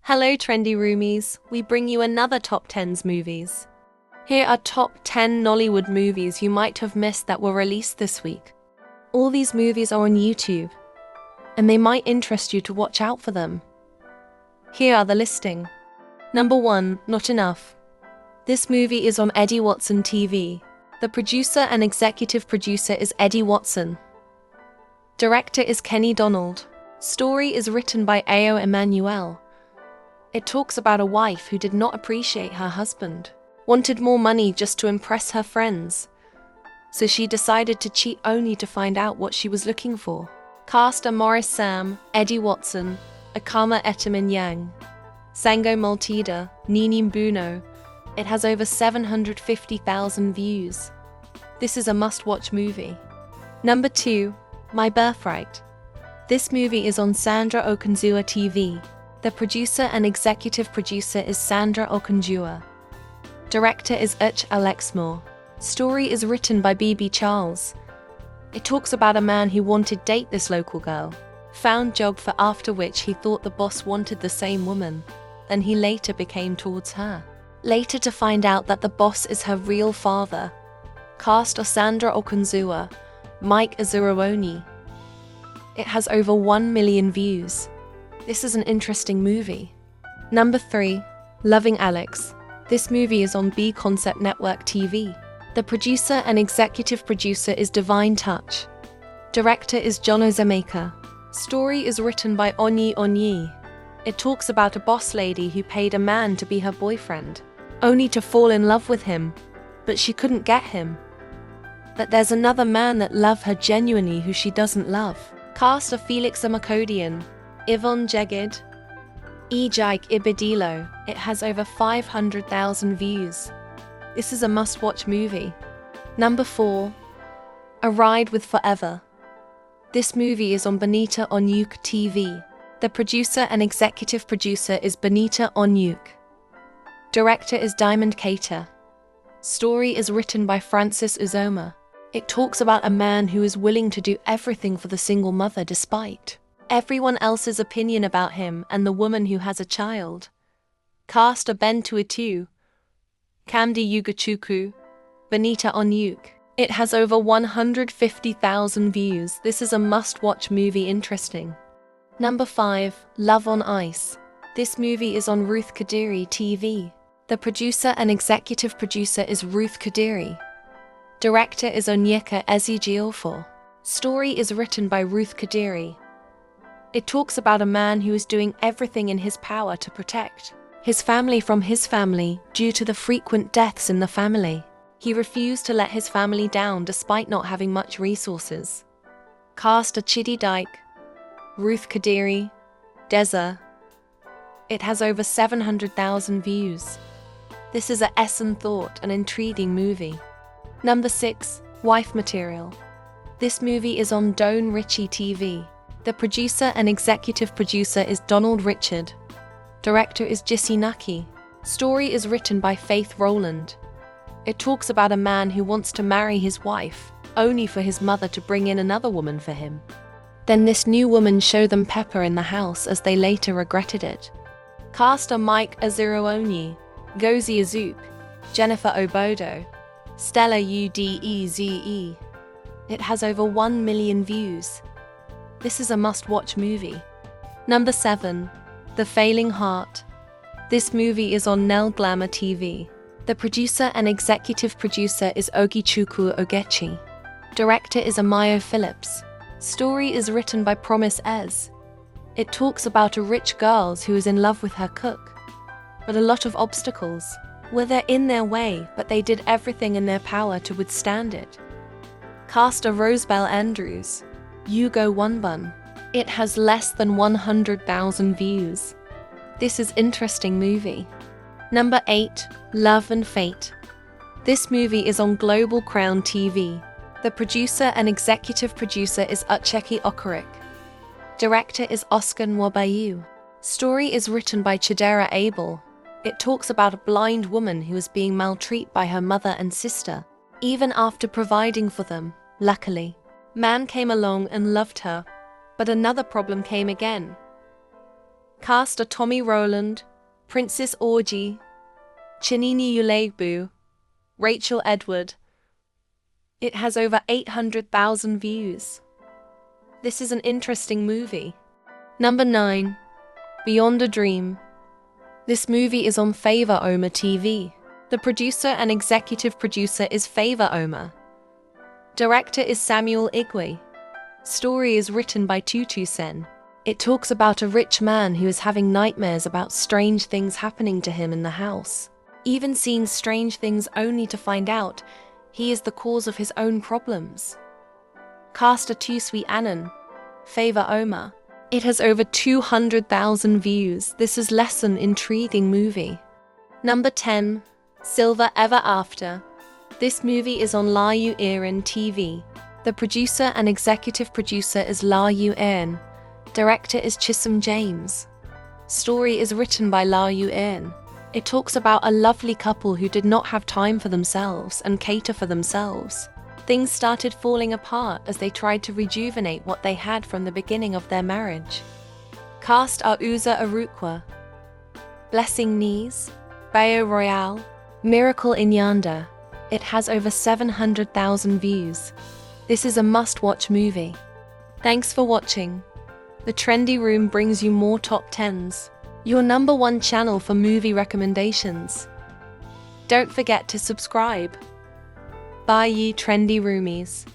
Hello trendy roomies, we bring you another Top 10s movies. Here are top 10 Nollywood movies you might have missed that were released this week. All these movies are on YouTube, and they might interest you to watch out for them. Here are the listing. Number 1, Not Enough. This movie is on Eddie Watson TV. The producer and executive producer is Eddie Watson. Director is Kenny Donald. Story is written by Ao Emmanuel. It talks about a wife who did not appreciate her husband, wanted more money just to impress her friends, so she decided to cheat only to find out what she was looking for. Cast are Morris Sam, Eddie Watson, Akama Etamin-Yang, Sango Maltida, Nini Mbuno. It has over 750,000 views. This is a must-watch movie. Number 2, My Birthright. This movie is on Sandra Okonzua TV. The producer and executive producer is Sandra Okonjua. Director is Uche Alexmore. Story is written by B.B. Charles. It talks about a man who wanted to date this local girl, found job for after which he thought the boss wanted the same woman, then he later became towards her. Later to find out that the boss is her real father. Cast are Sandra Okonzua, Mike Azuruoni. It has over 1 million views. This is an interesting movie. Number 3, Loving Alex. This movie is on B Concept Network TV. The producer and executive producer is Divine Touch. Director is John Ozemeka. Story is written by Onyi Onyi. It talks about a boss lady who paid a man to be her boyfriend, only to fall in love with him, but she couldn't get him. But there's another man that loves her genuinely who she doesn't love. Cast are Felix Amakodian, Yvonne Jegid, Ejike Ibidilo. It has over 500,000 views. This is a must-watch movie. Number 4, A Ride with Forever. This movie is on Benita Onyuk TV. The producer and executive producer is Benita Onyuk. Director is Diamond Keita. Story is written by Francis Uzoma. It talks about a man who is willing to do everything for the single mother despite everyone else's opinion about him and the woman who has a child. Cast are Ben Tuitu, Kamdi Ugochukwu, Benita Onyuk. It has over 150,000 views. This is a must-watch movie. Interesting. Number 5, Love on Ice. This movie is on Ruth Kadiri TV. The producer and executive producer is Ruth Kadiri. Director is Onyeka Ezi-Geofor. Story is written by Ruth Kadiri. It talks about a man who is doing everything in his power to protect his family from his family due to the frequent deaths in the family. He refused to let his family down despite not having much resources. Cast are Chidi Dyke, Ruth Kadiri, Deza. It has over 700,000 views. This is a Essen thought, an intriguing movie. Number 6, Wife Material. This movie is on Don Ritchie TV. The producer and executive producer is Donald Richard. Director is Jissi Naki. Story is written by Faith Rowland. It talks about a man who wants to marry his wife, only for his mother to bring in another woman for him. Then this new woman showed them pepper in the house as they later regretted it. Cast are Mike Azuruoni, Gozi Azup, Jennifer Obodo, Stella Udeze. It has over 1 million views. This is a must-watch movie. Number 7, The Failing Heart. This movie is on Nel Glamour TV. The producer and executive producer is Ogichukwu Ogechi. Director is Amayo Phillips. Story is written by Promise Ez. It talks about a rich girl who is in love with her cook, but a lot of obstacles were there in their way, but they did everything in their power to withstand it. Cast are Rosebell Andrews, Hugo Onebun. It has less than 100,000 views. This is interesting movie. Number 8, Love and Fate. This movie is on Global Crown TV. The producer and executive producer is Ucheki Okorik. Director is Oscar Nwabayu. Story is written by Chidera Abel. It talks about a blind woman who is being maltreated by her mother and sister, even after providing for them. Luckily, man came along and loved her, but another problem came again. Cast are Tommy Rowland, Princess Orji, Chinini Ulegbu, Rachel Edward. It has over 800,000 views. This is an interesting movie. Number 9. Beyond a Dream. This movie is on Favor Oma TV. The producer and executive producer is Favor Oma. Director is Samuel Igwe. Story is written by Tutu Sen. It talks about a rich man who is having nightmares about strange things happening to him in the house. Even seeing strange things only to find out he is the cause of his own problems. Cast are Tusui Annan, Favor Oma. It has over 200,000 views. This is less an intriguing movie. Number 10. Silver Ever After. This movie is on La Yu Erin TV. The producer and executive producer is La Yu Erin. Director is Chisholm James. Story is written by La Yu Erin. It talks about a lovely couple who did not have time for themselves and cater for themselves. Things started falling apart as they tried to rejuvenate what they had from the beginning of their marriage. Cast are Uza Arukwa, Blessing Knees, Bayo Royale, Miracle in Yanda. It has over 700,000 views. This is a must-watch movie. Thanks for watching. The Trendy Room brings you more top 10s, your number 1 channel for movie recommendations. Don't forget to subscribe. Bye ye Trendy Roomies.